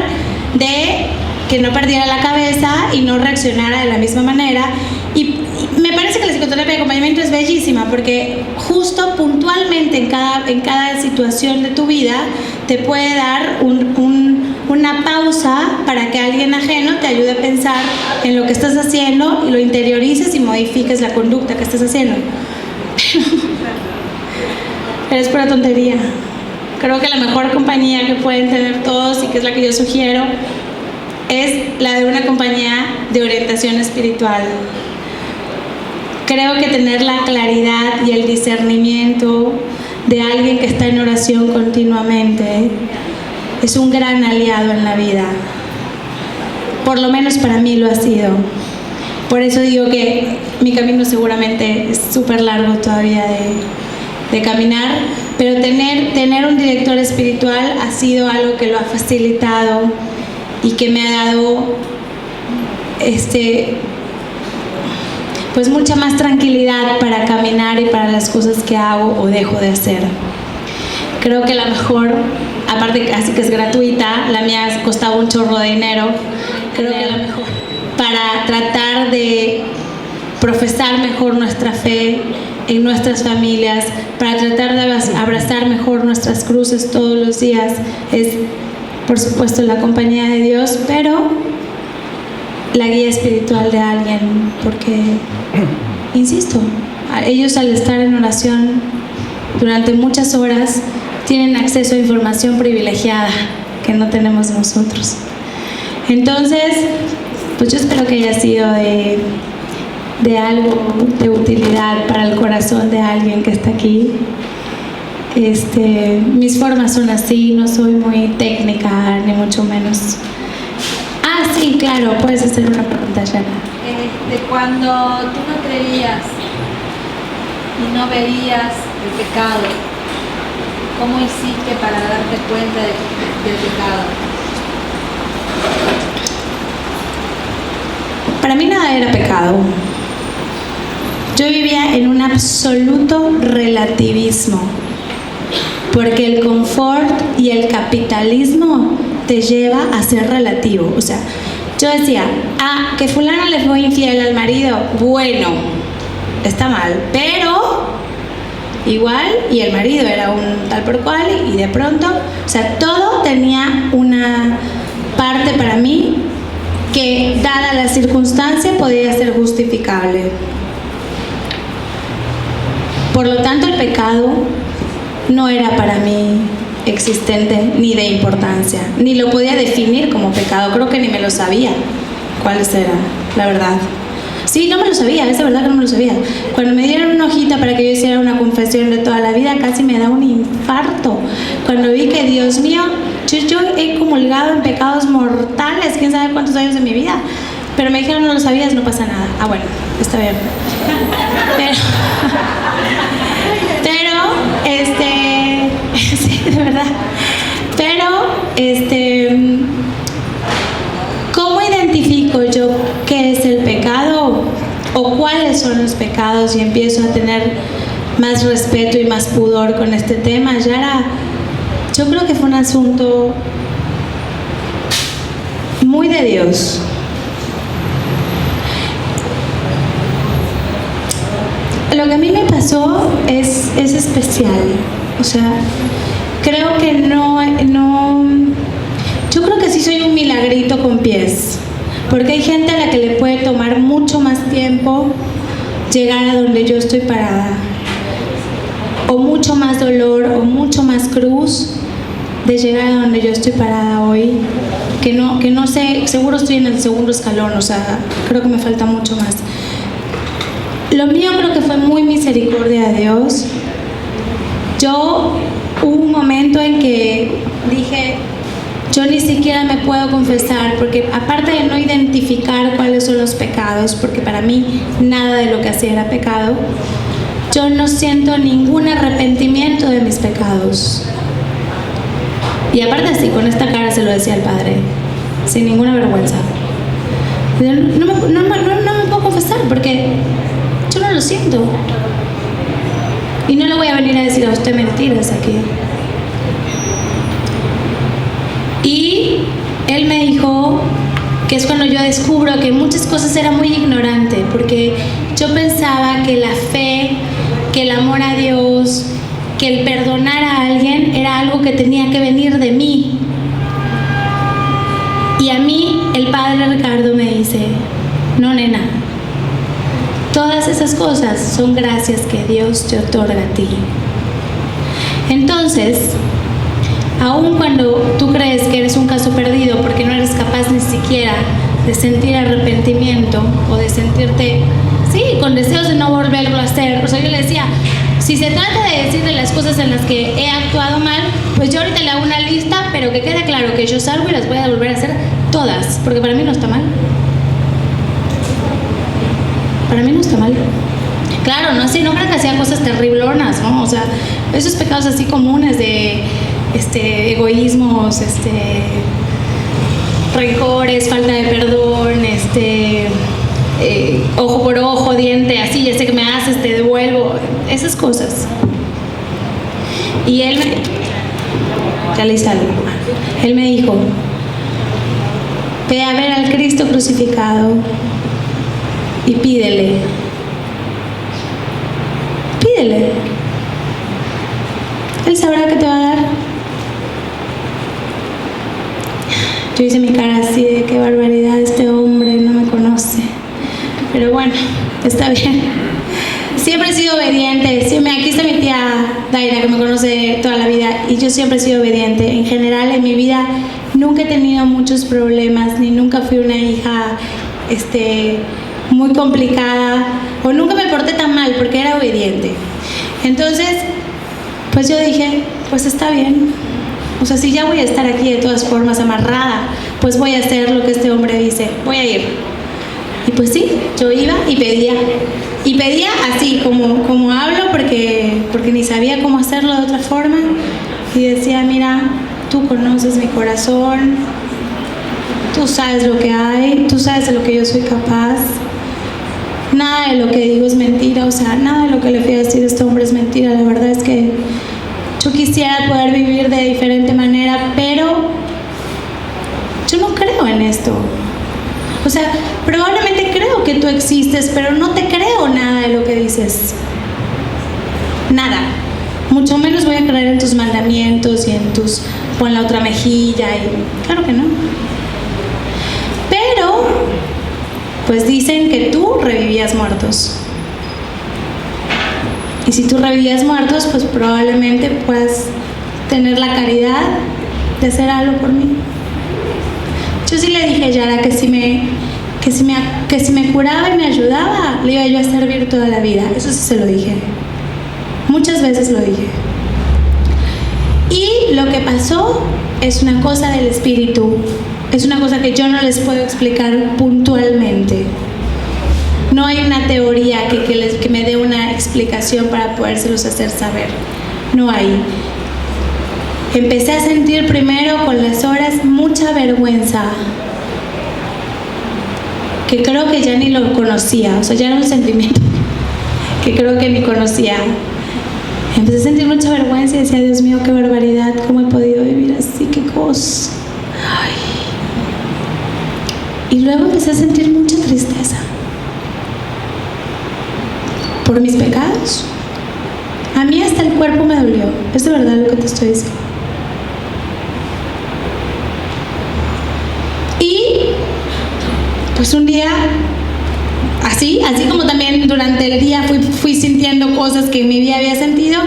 de que no perdiera la cabeza y no reaccionara de la misma manera. Y me parece que la psicoterapia de acompañamiento es bellísima porque justo puntualmente en cada situación de tu vida te puede dar una pausa para que alguien ajeno te ayude a pensar en lo que estás haciendo y lo interiorices y modifiques la conducta que estás haciendo. Pero es pura tontería. Creo que la mejor compañía que pueden tener todos y que es la que yo sugiero es la de una compañía de orientación espiritual. Creo que tener la claridad y el discernimiento de alguien que está en oración continuamente es un gran aliado en la vida. Por lo menos para mí lo ha sido. Por eso digo que mi camino seguramente es súper largo todavía de caminar, pero tener un director espiritual ha sido algo que lo ha facilitado y que me ha dado pues mucha más tranquilidad para caminar y para las cosas que hago o dejo de hacer. Creo que la mejor, aparte casi que es gratuita, la mía costaba un chorro de dinero, creo que la mejor para tratar de profesar mejor nuestra fe en nuestras familias, para tratar de abrazar mejor nuestras cruces todos los días, es por supuesto la compañía de Dios, pero la guía espiritual de alguien, porque, insisto, ellos al estar en oración durante muchas horas tienen acceso a información privilegiada que no tenemos nosotros. Entonces, pues yo espero que haya sido de de algo de utilidad para el corazón de alguien que está aquí. Mis formas son así, no soy muy técnica, ni mucho menos. Ah, sí, claro, puedes hacer una pregunta, Yana. Cuando tú no creías y no veías el pecado, ¿cómo hiciste para darte cuenta del pecado? Para mí nada era pecado. Yo vivía en un absoluto relativismo, porque el confort y el capitalismo te lleva a ser relativo. O sea, yo decía, que fulano le fue infiel al marido, bueno, está mal, pero igual, y el marido era un tal por cual, y de pronto, o sea, todo tenía una parte para mí que, dada la circunstancia, podía ser justificable. Por lo tanto, el pecado no era para mí existente ni de importancia, ni lo podía definir como pecado. Creo que ni me lo sabía cuáles eran, la verdad. Sí, no me lo sabía, es verdad que no me lo sabía. Cuando me dieron una hojita para que yo hiciera una confesión de toda la vida, casi me da un infarto. Cuando vi que, Dios mío, yo he comulgado en pecados mortales, quién sabe cuántos años de mi vida. Pero me dijeron, no lo sabías, no pasa nada. Ah, bueno, está bien. Sí, de verdad. Pero, ¿cómo identifico yo qué es el pecado o cuáles son los pecados? Y empiezo a tener más respeto y más pudor con este tema. Yara, yo creo que fue un asunto muy de Dios. Lo que a mí me pasó es especial. O sea, creo que yo creo que sí soy un milagrito con pies, porque hay gente a la que le puede tomar mucho más tiempo llegar a donde yo estoy parada, o mucho más dolor, o mucho más cruz de llegar a donde yo estoy parada hoy, que no sé, seguro estoy en el segundo escalón, o sea, creo que me falta mucho más. Lo mío creo que fue muy misericordia de Dios. Hubo un momento en que dije, yo ni siquiera me puedo confesar, porque aparte de no identificar cuáles son los pecados, porque para mí nada de lo que hacía era pecado, yo no siento ningún arrepentimiento de mis pecados. Y aparte así, con esta cara se lo decía al Padre, sin ninguna vergüenza. No me puedo confesar, porque yo no lo siento. Y no le voy a venir a decir a usted mentiras aquí. Y él me dijo que es cuando yo descubro que muchas cosas era muy ignorante, porque yo pensaba que la fe, que el amor a Dios, que el perdonar a alguien era algo que tenía que venir de mí. Y a mí el Padre Ricardo me dice, no, nena, todas esas cosas son gracias que Dios te otorga a ti. Entonces, aun cuando tú crees que eres un caso perdido porque no eres capaz ni siquiera de sentir arrepentimiento o de sentirte, sí, con deseos de no volverlo a hacer. O sea, yo le decía, si se trata de decirle las cosas en las que he actuado mal, pues yo ahorita le hago una lista, pero que quede claro que yo salgo y las voy a volver a hacer todas, porque para mí no está mal. Para mí no está mal. Claro, no creo que hacía cosas terriblonas, ¿no? O sea, esos pecados así comunes de egoísmos, rencores, falta de perdón, ojo por ojo, diente, así, ya sé que me haces, te devuelvo, esas cosas. Y él me dijo, ve a ver al Cristo crucificado y pídele. Él sabrá qué te va a dar. Yo hice mi cara así de qué barbaridad, este hombre no me conoce. Pero bueno, está bien. Siempre he sido obediente. Aquí está mi tía Daira, que me conoce toda la vida, y yo siempre he sido obediente. En general, en mi vida nunca he tenido muchos problemas, ni nunca fui una hija muy complicada, o nunca me porté tan mal porque era obediente. Entonces, pues yo dije, pues está bien. O sea, si ya voy a estar aquí de todas formas amarrada, pues voy a hacer lo que este hombre dice, voy a ir. Y pues sí, yo iba y pedía. Y pedía así, como hablo, porque ni sabía cómo hacerlo de otra forma. Y decía, mira, tú conoces mi corazón, tú sabes lo que hay, tú sabes de lo que yo soy capaz. Nada de lo que digo es mentira, o sea, nada de lo que le fui a decir a este hombre es mentira. La verdad es que yo quisiera poder vivir de diferente manera, pero yo no creo en esto. O sea, probablemente creo que tú existes, pero no te creo nada de lo que dices. Nada. Mucho menos voy a creer en tus mandamientos y en tus pon la otra mejilla y claro que no. Pero pues dicen que tú revivías muertos. Y si tú revivías muertos, pues probablemente puedas tener la caridad de hacer algo por mí. Yo sí le dije a Yara que si me curaba y me ayudaba, le iba yo a servir toda la vida. Eso sí se lo dije. Muchas veces lo dije. Y lo que pasó es una cosa del espíritu. Es una cosa que yo no les puedo explicar puntualmente. No hay una teoría que me dé una explicación para podérselos hacer saber. No hay. Empecé a sentir primero con las horas mucha vergüenza, que creo que ya ni lo conocía, o sea, ya era un sentimiento que creo que ni conocía. Empecé a sentir mucha vergüenza y decía, Dios mío, qué barbaridad, cómo he podido vivir así, qué cosa. Ay. Y luego empecé a sentir mucha tristeza por mis pecados. A mí hasta el cuerpo me dolió, es de verdad lo que te estoy diciendo. Pues un día, así como también durante el día fui sintiendo cosas que en mi vida había sentido,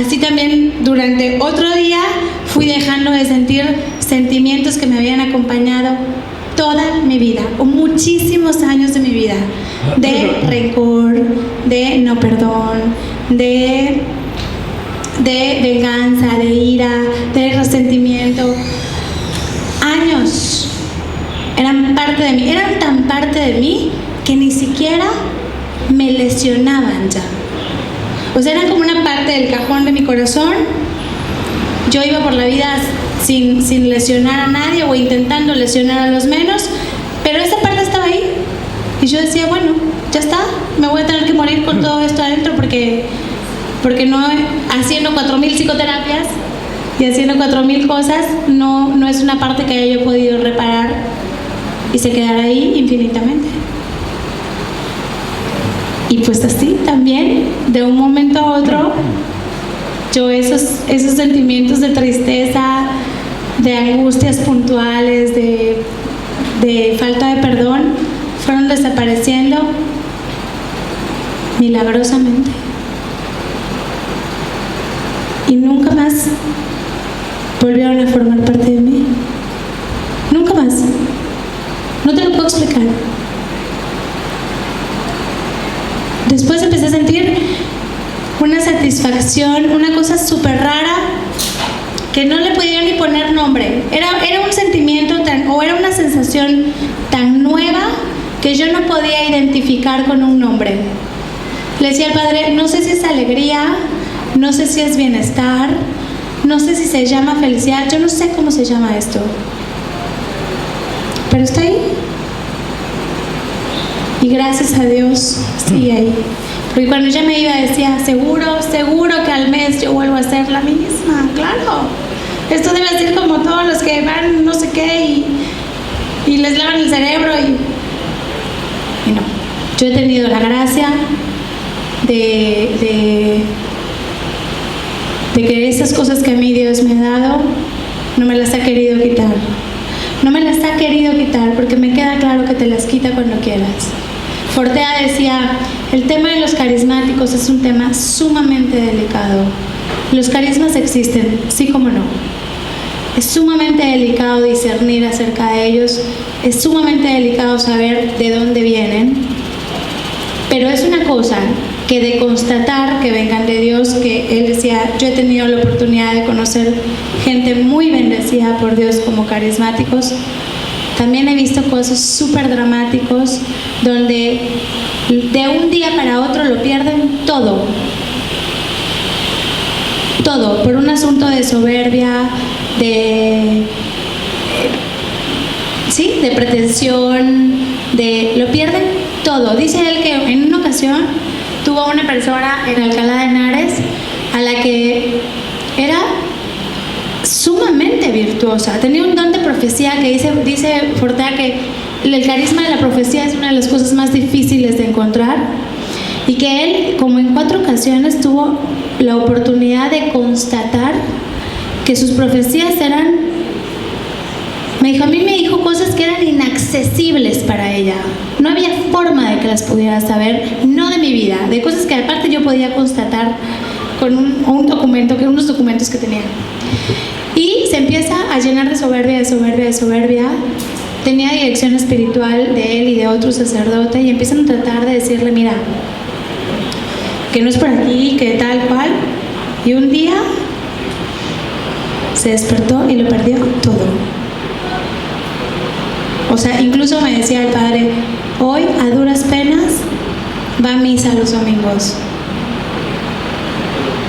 así también durante otro día fui dejando de sentir sentimientos que me habían acompañado toda mi vida, o muchísimos años de mi vida, de rencor, de no perdón, de venganza, de ira, de resentimiento. Años. Eran parte de mí, eran tan parte de mí que ni siquiera me lesionaban ya. O sea, eran como una parte del cajón de mi corazón. Yo iba por la vida sin lesionar a nadie o intentando lesionar a los menos, pero esa parte estaba ahí. Y yo decía, bueno, ya está, me voy a tener que morir con todo esto adentro porque no, haciendo 4,000 psicoterapias y haciendo 4,000 cosas, no es una parte que haya yo podido reparar y se quedará ahí infinitamente. Y pues así también, de un momento a otro, yo esos sentimientos de tristeza, de angustias puntuales, de falta de perdón, fueron desapareciendo milagrosamente. Y nunca más volvieron a formar parte de mí. Nunca más. No te lo puedo explicar. Después empecé a sentir una satisfacción, una cosa súper rara que no le podía ni poner nombre. Era un sentimiento o era una sensación tan nueva que yo no podía identificar con un nombre. Le decía al Padre, no sé si es alegría, no sé si es bienestar, no sé si se llama felicidad, yo no sé cómo se llama esto. Pero está ahí. Y gracias a Dios sigue ahí. Porque cuando ella me iba decía, seguro que al mes yo vuelvo a ser la misma. Claro. Esto debe ser como todos los que van no sé qué y les lavan el cerebro y no. Yo he tenido la gracia de que esas cosas que a mí Dios me ha dado no me las ha querido quitar. No me las ha querido quitar porque me queda claro que te las quita cuando quieras. Fortea decía, el tema de los carismáticos es un tema sumamente delicado. Los carismas existen, sí como no. Es sumamente delicado discernir acerca de ellos, es sumamente delicado saber de dónde vienen, Pero es una cosa que de constatar que vengan de Dios, que él decía, yo he tenido la oportunidad de conocer gente muy bendecida por Dios como carismáticos. También he visto cosas súper dramáticos donde de un día para otro lo pierden todo. Todo, por un asunto de soberbia, de pretensión, lo pierden todo. Dice él que en una ocasión tuvo una persona en Alcalá de Henares a la que era sumamente virtuosa, tenía un don de profecía que dice Fortea que el carisma de la profecía es una de las cosas más difíciles de encontrar, y que él, como en 4 ocasiones, tuvo la oportunidad de constatar que sus profecías eran, a mí me dijo cosas que eran inaccesibles para ella, no había forma de que las pudiera saber, no de mi vida, de cosas que aparte yo podía constatar con unos documentos que tenía. Y se empieza a llenar de soberbia. Tenía dirección espiritual de él y de otro sacerdote, y empiezan a tratar de decirle, mira, que no es por aquí, que tal cual. Y un día se despertó y lo perdió todo. O sea, incluso me decía el padre, hoy a duras penas va a misa los domingos,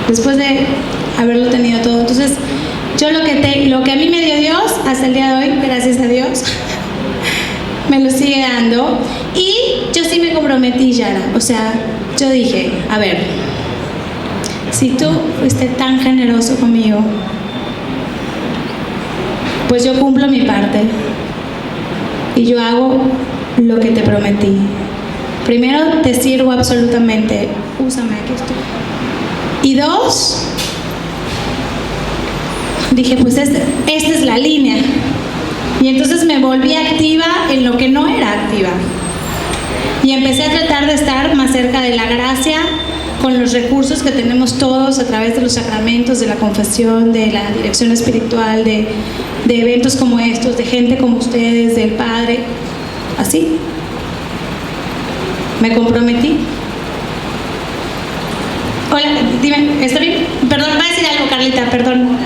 después de haberlo tenido todo. Entonces, yo lo que a mí me dio Dios hasta el día de hoy, gracias a Dios, me lo sigue dando. Y yo sí me comprometí, Yara. O sea, yo dije, a ver, si tú fuiste tan generoso conmigo, pues yo cumplo mi parte y yo hago lo que te prometí. Primero, te sirvo absolutamente. Úsame, aquí estoy. Y 2, dije, pues esta es la línea. Y entonces me volví activa en lo que no era activa. Y empecé a tratar de estar más cerca de la gracia, con los recursos que tenemos todos a través de los sacramentos, de la confesión, de la dirección espiritual, de eventos como estos, de gente como ustedes, del Padre. Así. Me comprometí. Hola, dime, ¿está bien? Perdón, va a decir algo, Carlita, perdón.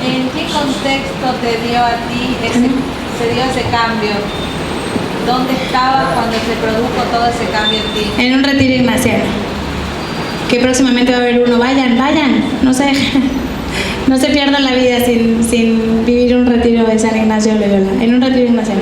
¿En qué contexto te dio a ti se dio ese cambio? ¿Dónde estabas cuando se produjo todo ese cambio en ti? En un retiro ignaciano, que próximamente va a haber uno. Vayan, no se pierdan la vida sin vivir un retiro de San Ignacio de Loyola, en un retiro ignaciano.